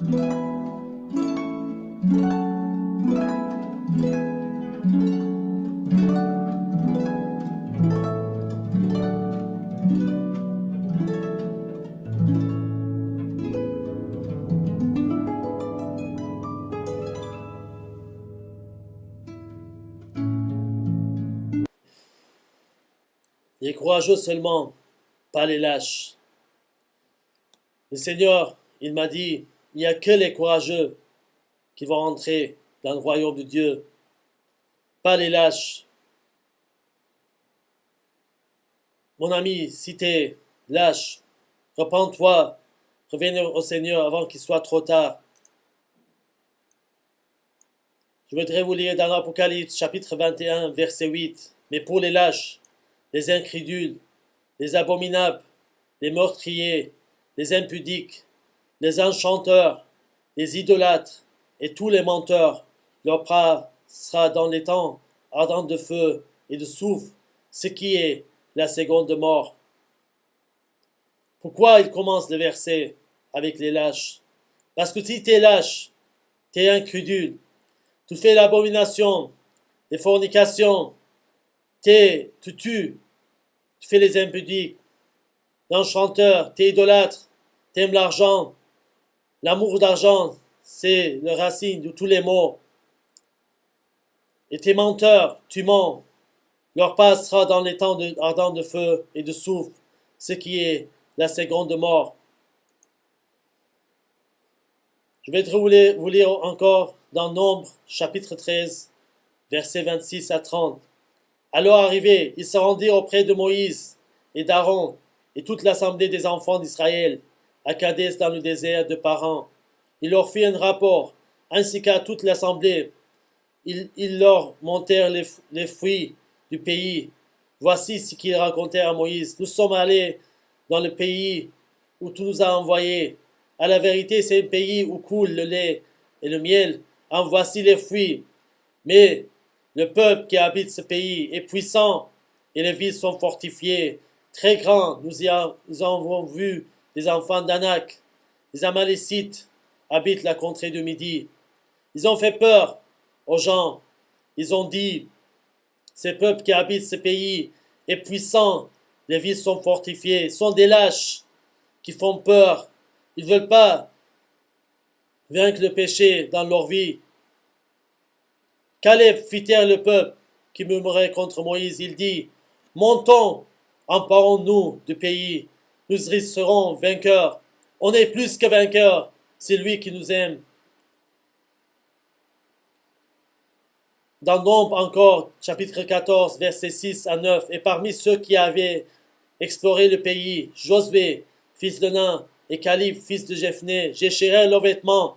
Les courageux seulement, pas les lâches. Le Seigneur, il m'a dit, il n'y a que les courageux qui vont entrer dans le royaume de Dieu, pas les lâches. Mon ami, si tu es lâche, repens-toi, reviens au Seigneur avant qu'il soit trop tard. Je voudrais vous lire dans l'Apocalypse, chapitre 21, verset 8. Mais pour les lâches, les incrédules, les abominables, les meurtriers, les impudiques, les enchanteurs, les idolâtres et tous les menteurs, leur part sera dans les temps ardents de feu et de soufre, ce qui est la seconde mort. Pourquoi il commence le verset avec les lâches? Parce que si tu es lâche, tu es incrédule, tu fais l'abomination, les fornications, tu tues, tu fais les impudiques, l'enchanteur, tu es idolâtre, tu aimes l'argent. L'amour d'argent, c'est la racine de tous les maux. Et tes menteurs, tu mens. Leur passe sera dans les temps ardents de feu et de soufre, ce qui est la seconde mort. Je vais vous lire encore dans Nombre, chapitre 13, versets 26 à 30. Alors arrivé, ils se rendirent auprès de Moïse et d'Aaron et toute l'assemblée des enfants d'Israël à Kadès dans le désert de Paran. Il leur fit un rapport, ainsi qu'à toute l'assemblée. Ils leur montèrent les fruits du pays. Voici ce qu'ils racontèrent à Moïse. Nous sommes allés dans le pays où tu nous as envoyés. À la vérité, c'est un pays où coule le lait et le miel. En voici les fruits. Mais le peuple qui habite ce pays est puissant et les villes sont fortifiées, très grands. Nous avons vu des enfants d'Anak. Les Amalécites habitent la contrée du Midi. Ils ont fait peur aux gens. Ils ont dit, ce peuple qui habite ce pays est puissant, les villes sont fortifiées, sont des lâches qui font peur. Ils ne veulent pas vaincre le péché dans leur vie. Caleb fit taire le peuple qui murmurait contre Moïse. Il dit, montons, emparons-nous du pays, nous y serons vainqueurs. On est plus que vainqueurs, c'est lui qui nous aime. Dans Nombre encore, chapitre 14, versets 6 à 9, et parmi ceux qui avaient exploré le pays, Josué, fils de Nun, et Caleb, fils de Jephné, déchirèrent leurs vêtements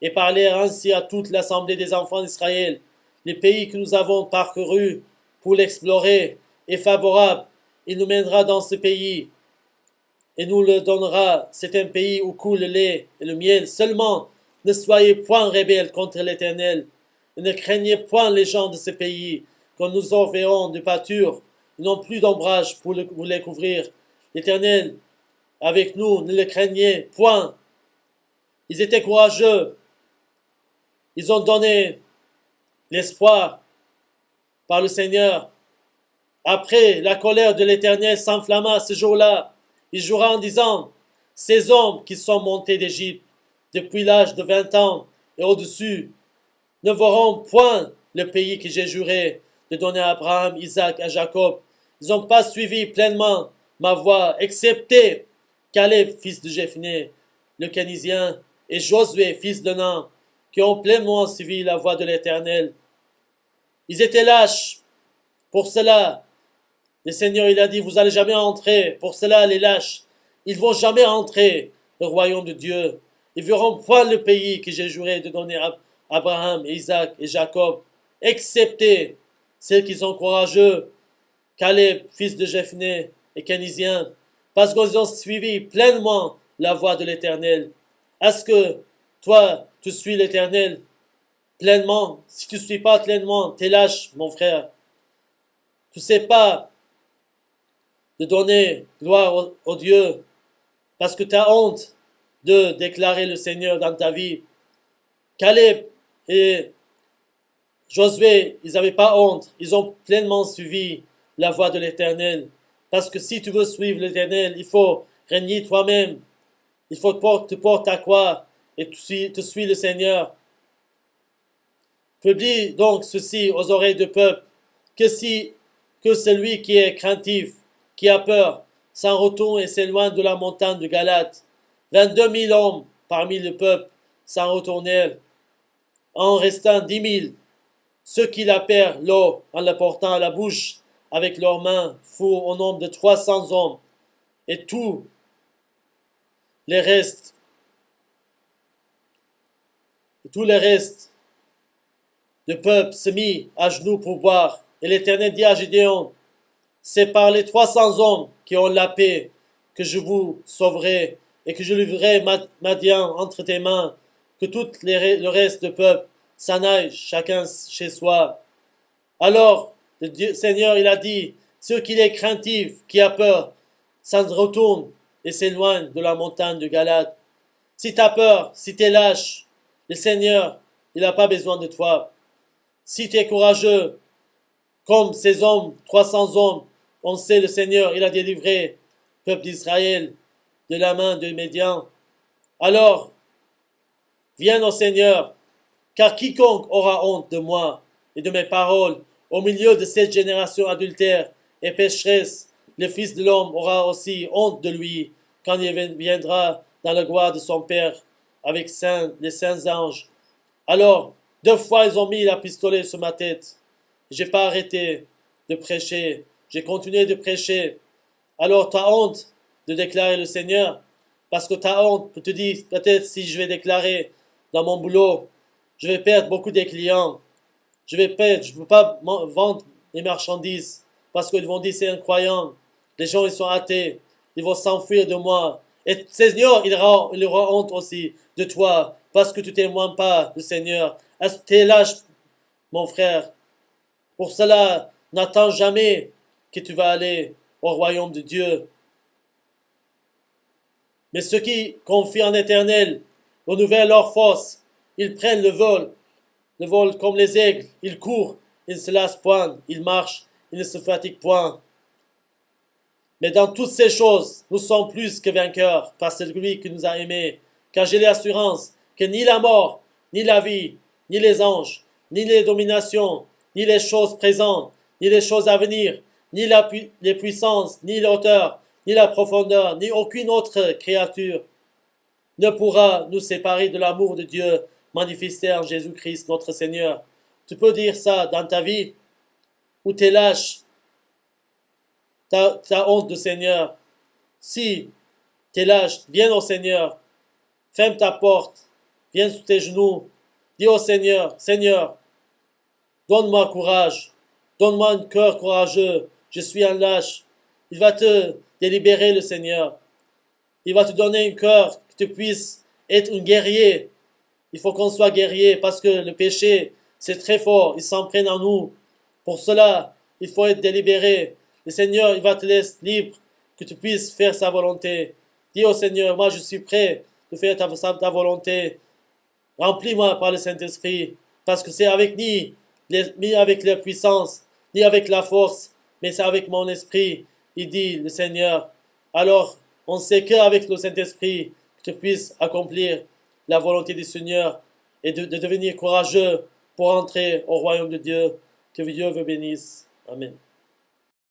et parlèrent ainsi à toute l'assemblée des enfants d'Israël. Le pays que nous avons parcouru pour l'explorer est favorable. Il nous mènera dans ce pays et nous le donnera. C'est un pays où coule le lait et le miel. Seulement, ne soyez point rebelles contre l'Éternel. Et ne craignez point les gens de ce pays, quand nous enverrons de pâture. Ils n'ont plus d'ombrage pour vous les couvrir. L'Éternel, avec nous, ne le craignez point. Ils étaient courageux. Ils ont donné l'espoir par le Seigneur. Après, la colère de l'Éternel s'enflamma ce jour-là. Il jura en disant, ces hommes qui sont montés d'Égypte depuis l'âge de 20 ans et au-dessus ne verront point le pays que j'ai juré de donner à Abraham, Isaac et Jacob. Ils n'ont pas suivi pleinement ma voie, excepté Caleb, fils de Jephné, le Kénisien, et Josué, fils de Nun, qui ont pleinement suivi la voie de l'Éternel. Ils étaient lâches. Pour cela, le Seigneur, il a dit, vous n'allez jamais entrer. Pour cela, les lâches, ils ne vont jamais entrer au royaume de Dieu. Ils verront point le pays que j'ai juré de donner à Abraham, Isaac et Jacob, excepté ceux qui sont courageux, Caleb, fils de Jephné et Kénisien, parce qu'ils ont suivi pleinement la voie de l'Éternel. Est-ce que toi, tu suis l'Éternel pleinement? Si tu ne suis pas pleinement, t'es lâche, mon frère. Tu ne sais pas de donner gloire au Dieu parce que tu as honte de déclarer le Seigneur dans ta vie. Caleb et Josué, ils n'avaient pas honte. Ils ont pleinement suivi la voie de l'Éternel. Parce que si tu veux suivre l'Éternel, il faut régner toi-même. Il faut te porter à quoi et tu suis le Seigneur. Publie donc ceci aux oreilles du peuple, que celui qui est craintif, qui a peur, s'en retourne et s'éloigne de la montagne de Galate. 22 000 hommes parmi le peuple s'en retournèrent, en restant 10 000. Ceux qui la perdent l'eau en la portant à la bouche avec leurs mains furent au nombre de 300 hommes, et tous les restes du peuple se mit à genoux pour boire. Et l'Éternel dit à Gédéon, c'est par les 300 hommes qui ont la paix que je vous sauverai et que je livrerai Madian entre tes mains, que tout le reste du peuple s'en aille chacun chez soi. Alors, le Seigneur, il a dit, ceux qui est craintif, qui a peur, s'en retourne et s'éloigne de la montagne de Galate. Si tu as peur, si tu es lâche, le Seigneur, il n'a pas besoin de toi. Si tu es courageux, comme ces hommes, 300 hommes, on sait le Seigneur, il a délivré le peuple d'Israël de la main de Médian. Alors, viens au Seigneur, car quiconque aura honte de moi et de mes paroles, au milieu de cette génération adultère et pécheresse, le Fils de l'homme aura aussi honte de lui quand il viendra dans la gloire de son Père avec les saints anges. Alors, 2 fois ils ont mis la pistolet sur ma tête. J'ai pas arrêté de prêcher. J'ai continué de prêcher. Alors, tu as honte de déclarer le Seigneur, parce que tu as honte. Tu te dis, peut-être si je vais déclarer dans mon boulot, je vais perdre beaucoup de clients. Je ne peux pas vendre mes marchandises parce qu'ils vont dire c'est incroyant. Les gens, ils sont athées. Ils vont s'enfuir de moi. Et le Seigneur, il aura honte aussi de toi parce que tu ne témoignes pas du Seigneur. Est-ce que tu es lâche, mon frère? Pour cela, n'attends jamais que tu vas aller au royaume de Dieu. Mais ceux qui confient en l'Éternel renouvellent leur force. Ils prennent le vol comme les aigles. Ils courent, ils ne se lassent point. Ils marchent, ils ne se fatiguent point. Mais dans toutes ces choses, nous sommes plus que vainqueurs par celui qui nous a aimés. Car j'ai l'assurance que ni la mort, ni la vie, ni les anges, ni les dominations, ni les choses présentes, ni les choses à venir, ni les puissances, ni l'auteur, ni la profondeur, ni aucune autre créature ne pourra nous séparer de l'amour de Dieu manifesté en Jésus-Christ notre Seigneur. Tu peux dire ça dans ta vie où tu es lâche, tu as honte du Seigneur. Si tu es lâche, viens au Seigneur, ferme ta porte, viens sous tes genoux, dis au Seigneur, Seigneur, donne-moi courage, donne-moi un cœur courageux, je suis un lâche. Il va te délibérer le Seigneur. Il va te donner un cœur que tu puisses être un guerrier. Il faut qu'on soit guerrier parce que le péché, c'est très fort. Il s'en prend en nous. Pour cela, il faut être délibéré. Le Seigneur, il va te laisser libre, que tu puisses faire sa volonté. Dis au Seigneur, moi je suis prêt de faire ta volonté. Remplis-moi par le Saint-Esprit. Parce que c'est avec ni avec la puissance, ni avec la force, mais c'est avec mon esprit, il dit le Seigneur. Alors, on sait qu'avec le Saint-Esprit, que tu puisses accomplir la volonté du Seigneur et de devenir courageux pour entrer au royaume de Dieu. Que Dieu vous bénisse. Amen.